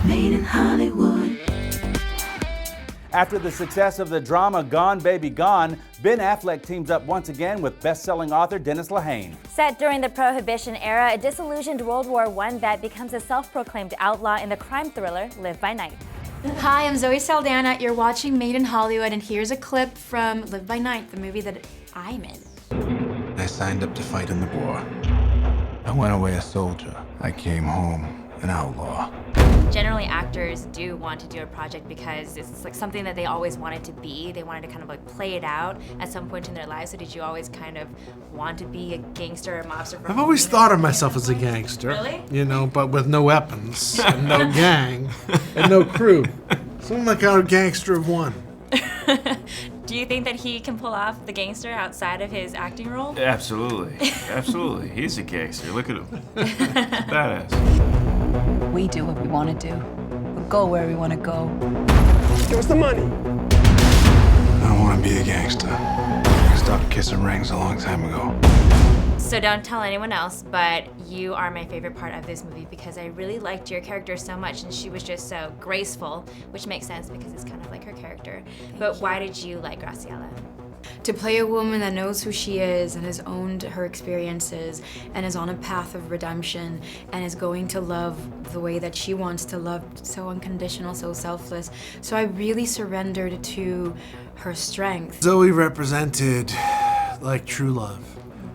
Made in Hollywood. After the success of the drama Gone Baby Gone, Ben Affleck teams up once again with best-selling author Dennis Lehane. Set during the Prohibition era, a disillusioned World War I vet becomes a self-proclaimed outlaw in the crime thriller Live by Night. Hi, I'm Zoe Saldana. You're watching Made in Hollywood, and here's a clip from Live by Night, the movie that I'm in. I signed up to fight in the war. I went away a soldier. I came home an outlaw. Generally, actors do want to do a project because it's like something that they always wanted to be. They wanted to kind of like play it out at some point in their lives. So did you always kind of want to be a gangster or mobster? I've always thought of myself as a gangster. Really? You know, but with no weapons, and no gang, and no crew. So I'm like a gangster of one. Do you think that he can pull off the gangster outside of his acting role? Absolutely. Absolutely. He's a gangster. Look at him. Badass. We do what we want to do. We go where we want to go. Give us the money. I don't want to be a gangster. I stopped kissing rings a long time ago. So don't tell anyone else, but you are my favorite part of this movie because I really liked your character so much and she was just so graceful, which makes sense because it's kind of like her character. But why did you like Graciela? To play a woman that knows who she is and has owned her experiences and is on a path of redemption and is going to love the way that she wants to love, so unconditional, so selfless. So I really surrendered to her strength. Zoe represented like true love.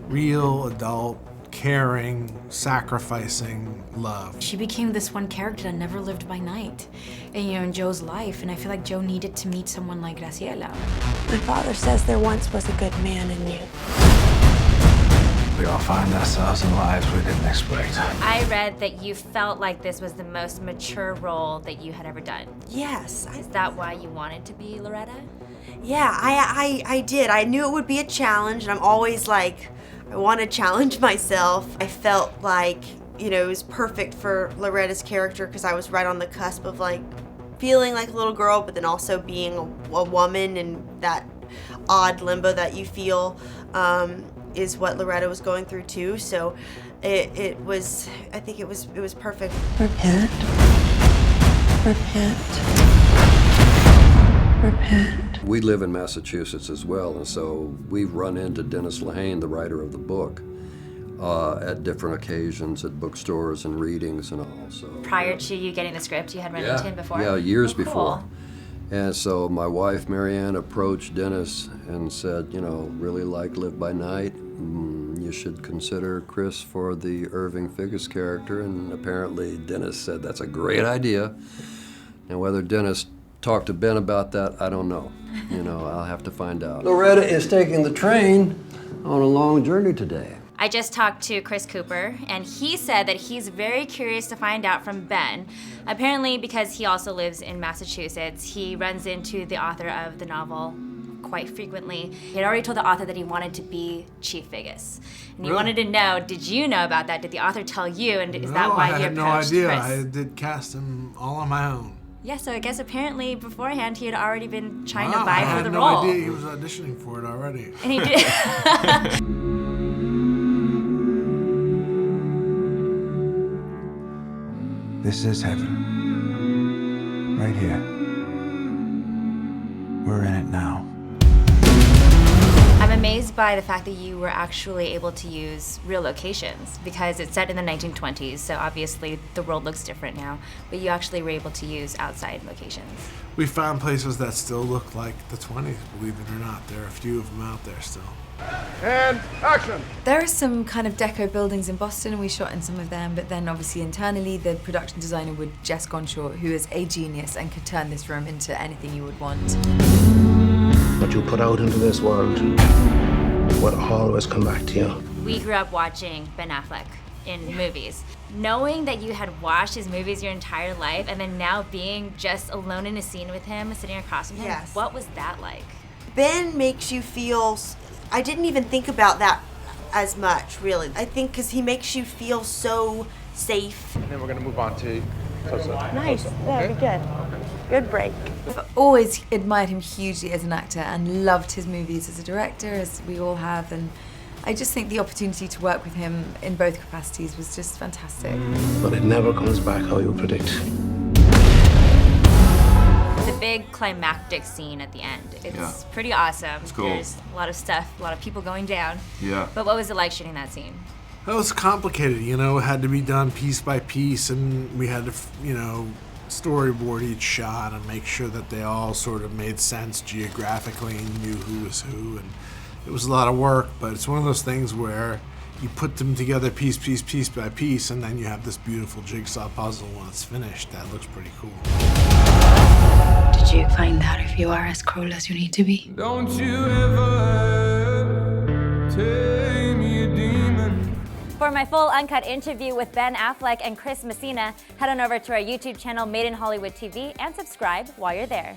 Real, adult, caring, sacrificing love. She became this one character that never lived by night, and, you know, in Joe's life, and I feel like Joe needed to meet someone like Graciela. My father says there once was a good man in you. We all find ourselves in lives we didn't expect. I read that you felt like this was the most mature role that you had ever done. Yes. Is that why you wanted to be Loretta? Yeah, I did. I knew it would be a challenge, and I'm always like, I want to challenge myself. I felt like, you know, it was perfect for Loretta's character because I was right on the cusp of like feeling like a little girl, but then also being a woman, and that odd limbo that you feel is what Loretta was going through too. So it was, I think it was perfect. Repent. Repent. Repent. We live in Massachusetts as well, and so we've run into Dennis Lehane, the writer of the book, at different occasions at bookstores and readings and all. So Prior to you getting the script, you had run into him before? Yeah, years cool. before. And so my wife, Marianne, approached Dennis and said, you know, really like Live by Night. You should consider Chris for the Irving Figgis character. And apparently Dennis said, that's a great idea. And whether Dennis talked to Ben about that, I don't know. You know, I'll have to find out. Loretta is taking the train on a long journey today. I just talked to Chris Cooper, and he said that he's very curious to find out from Ben. Apparently, because he also lives in Massachusetts, he runs into the author of the novel quite frequently. He had already told the author that he wanted to be Chief Figgis. And he wanted to know, did you know about that? Did the author tell you, and is that why you approached Chris? No, I had no idea. I did cast him all on my own. Yeah, so I guess apparently beforehand he had already been trying to vie for the I role. had no idea he was auditioning for it already. And he did. This is heaven. Right here. We're in it now. I'm amazed by the fact that you were actually able to use real locations because it's set in the 1920s, so obviously the world looks different now, but you actually were able to use outside locations. We found places that still look like the 20s, believe it or not. There are a few of them out there still. And action! There are some kind of deco buildings in Boston, and we shot in some of them, but then obviously internally the production designer was Jess Gonshaw, who is a genius and could turn this room into anything you would want. What you put out into this world will always come back to you. We grew up watching Ben Affleck in movies. Knowing that you had watched his movies your entire life and then now being just alone in a scene with him, sitting across from him, Yes. What was that like? Ben makes you feel, I didn't even think about that as much, really. I think because he makes you feel so safe. And then we're gonna move on to close-up. Nice, that'd be good. Good break. I've always admired him hugely as an actor and loved his movies as a director, as we all have, and I just think the opportunity to work with him in both capacities was just fantastic. But it never comes back how you predict. big climactic scene at the end. It's Yeah. pretty awesome. It's cool. There's a lot of stuff, a lot of people going down. Yeah. But what was it like shooting that scene? That was complicated, you know, it had to be done piece by piece, and we had to, you know, storyboard each shot and make sure that they all sort of made sense geographically and knew who was who. And it was a lot of work, but it's one of those things where you put them together piece by piece, and then you have this beautiful jigsaw puzzle when it's finished. That looks pretty cool. Did you find out if you are as cruel as you need to be? Don't you ever take me a demon. For my full uncut interview with Ben Affleck and Chris Messina, head on over to our YouTube channel, MadeinHollywoodTV, and subscribe while you're there.